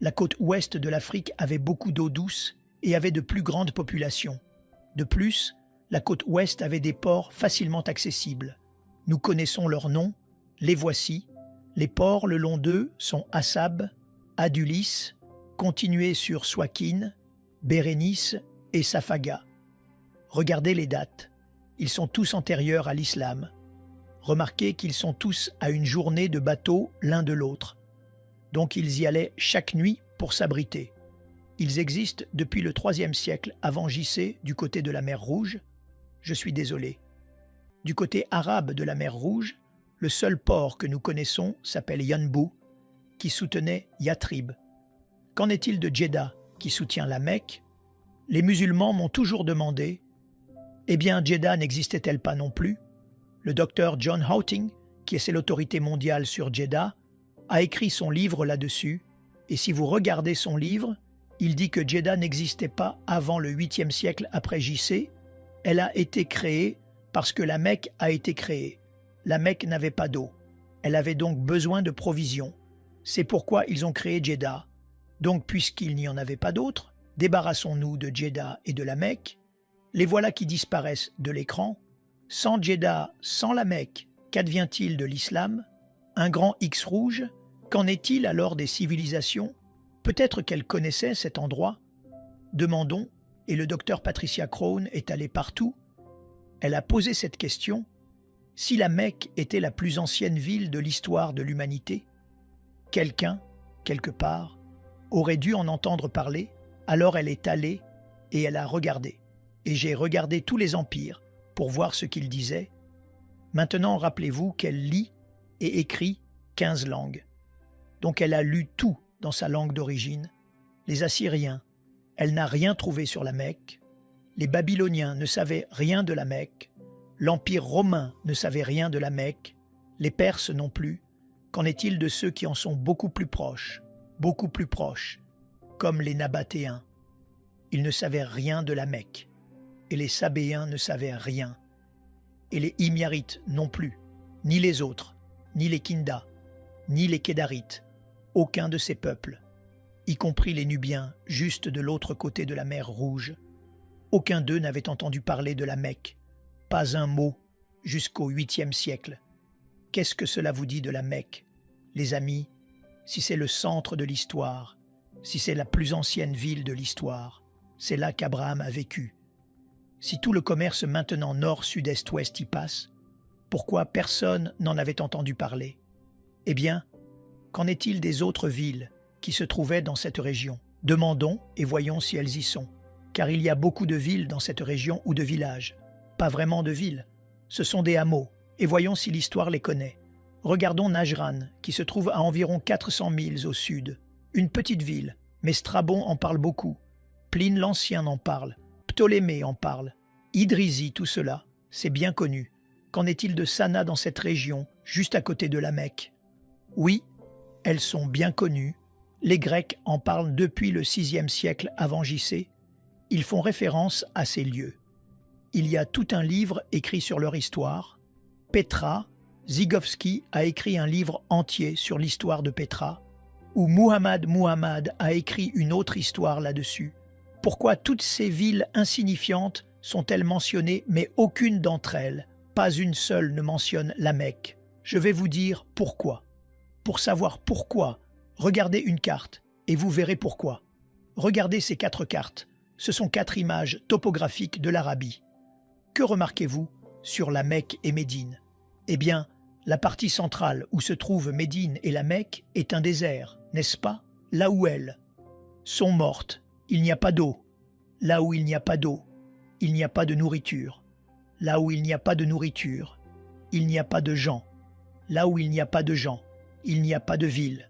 La côte ouest de l'Afrique avait beaucoup d'eau douce et avait de plus grandes populations. De plus, la côte ouest avait des ports facilement accessibles. Nous connaissons leurs noms, les voici. Les ports le long d'eux sont Assab, Adulis, continués sur Suakin, Bérénice et Safaga. Regardez les dates. Ils sont tous antérieurs à l'islam. Remarquez qu'ils sont tous à une journée de bateau l'un de l'autre. Donc ils y allaient chaque nuit pour s'abriter. Ils existent depuis le IIIe siècle avant JC du côté de la mer Rouge. Je suis désolé. Du côté arabe de la mer Rouge, le seul port que nous connaissons s'appelle Yanbu, qui soutenait Yatrib. Qu'en est-il de Djeddah, qui soutient la Mecque? Les musulmans m'ont toujours demandé « Eh bien, Djeddah n'existait-elle pas non plus ?» Le docteur John Houting, qui est l'autorité mondiale sur Djeddah, a écrit son livre là-dessus, et si vous regardez son livre, il dit que Djeddah n'existait pas avant le 8e siècle après JC. Elle a été créée parce que la Mecque a été créée. La Mecque n'avait pas d'eau. Elle avait donc besoin de provisions. C'est pourquoi ils ont créé Djeddah. Donc, puisqu'il n'y en avait pas d'autres, débarrassons-nous de Djeddah et de la Mecque. Les voilà qui disparaissent de l'écran. Sans Djeddah, sans la Mecque, qu'advient-il de l'islam? Un grand X rouge? Qu'en est-il alors des civilisations? Peut-être qu'elle connaissait cet endroit. Demandons, et le docteur Patricia Crone est allée partout. Elle a posé cette question. Si la Mecque était la plus ancienne ville de l'histoire de l'humanité, quelqu'un, quelque part, aurait dû en entendre parler, alors elle est allée et elle a regardé. Et j'ai regardé tous les empires pour voir ce qu'ils disaient. Maintenant, rappelez-vous qu'elle lit et écrit 15 langues. Donc elle a lu tout dans sa langue d'origine. Les Assyriens, elle n'a rien trouvé sur la Mecque. Les Babyloniens ne savaient rien de la Mecque. L'Empire romain ne savait rien de la Mecque. Les Perses non plus. Qu'en est-il de ceux qui en sont beaucoup plus proches, comme les Nabatéens? Ils ne savaient rien de la Mecque. Et les Sabéens ne savaient rien. Et les Himyarites non plus, ni les autres, ni les Kinda, ni les Kédarites, aucun de ces peuples, y compris les Nubiens, juste de l'autre côté de la mer Rouge. Aucun d'eux n'avait entendu parler de la Mecque, pas un mot, jusqu'au 8e siècle. Qu'est-ce que cela vous dit de la Mecque, les amis? Si c'est le centre de l'histoire, si c'est la plus ancienne ville de l'histoire, c'est là qu'Abraham a vécu. Si tout le commerce maintenant nord, sud, est, ouest y passe, pourquoi personne n'en avait entendu parler? Eh bien, qu'en est-il des autres villes qui se trouvaient dans cette région? Demandons et voyons si elles y sont. Car il y a beaucoup de villes dans cette région ou de villages. Pas vraiment de villes, ce sont des hameaux, et voyons si l'histoire les connaît. Regardons Najran, qui se trouve à environ 400 milles au sud. Une petite ville, mais Strabon en parle beaucoup. Pline l'Ancien en parle. Ptolémée en parle. Idrizi, tout cela, c'est bien connu. Qu'en est-il de Sana dans cette région, juste à côté de la Mecque? Oui, elles sont bien connues. Les Grecs en parlent depuis le 6e siècle avant JC. Ils font référence à ces lieux. Il y a tout un livre écrit sur leur histoire. Petra, Zygovski a écrit un livre entier sur l'histoire de Petra, où Muhammad a écrit une autre histoire là-dessus. Pourquoi toutes ces villes insignifiantes sont-elles mentionnées, mais aucune d'entre elles, pas une seule, ne mentionne la Mecque? Je vais vous dire pourquoi. Pour savoir pourquoi, regardez une carte et vous verrez pourquoi. Regardez ces 4 cartes. Ce sont 4 images topographiques de l'Arabie. Que remarquez-vous sur la Mecque et Médine? Eh bien, la partie centrale où se trouvent Médine et la Mecque est un désert, n'est-ce pas? Là où elles sont mortes, il n'y a pas d'eau. Là où il n'y a pas d'eau, il n'y a pas de nourriture. Là où il n'y a pas de nourriture, il n'y a pas de gens. Là où il n'y a pas de gens, il n'y a pas de ville.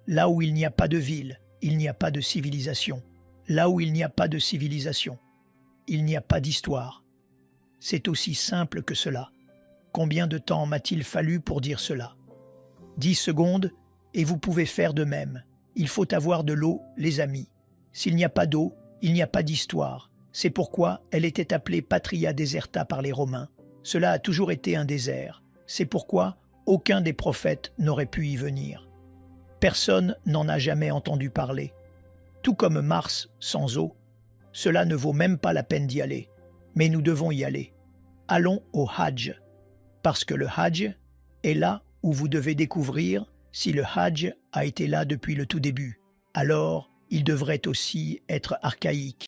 Là où il n'y a pas de ville, il n'y a pas de civilisation. Là où il n'y a pas de civilisation, il n'y a pas d'histoire. C'est aussi simple que cela. Combien de temps m'a-t-il fallu pour dire cela? 10 secondes, et vous pouvez faire de même. Il faut avoir de l'eau, les amis. S'il n'y a pas d'eau, il n'y a pas d'histoire. C'est pourquoi elle était appelée Patria Deserta par les Romains. Cela a toujours été un désert. C'est pourquoi aucun des prophètes n'aurait pu y venir. Personne n'en a jamais entendu parler. Tout comme Mars sans eau, cela ne vaut même pas la peine d'y aller. Mais nous devons y aller. Allons au Hajj, parce que le Hajj est là où vous devez découvrir si le Hajj a été là depuis le tout début. Alors, il devrait aussi être archaïque.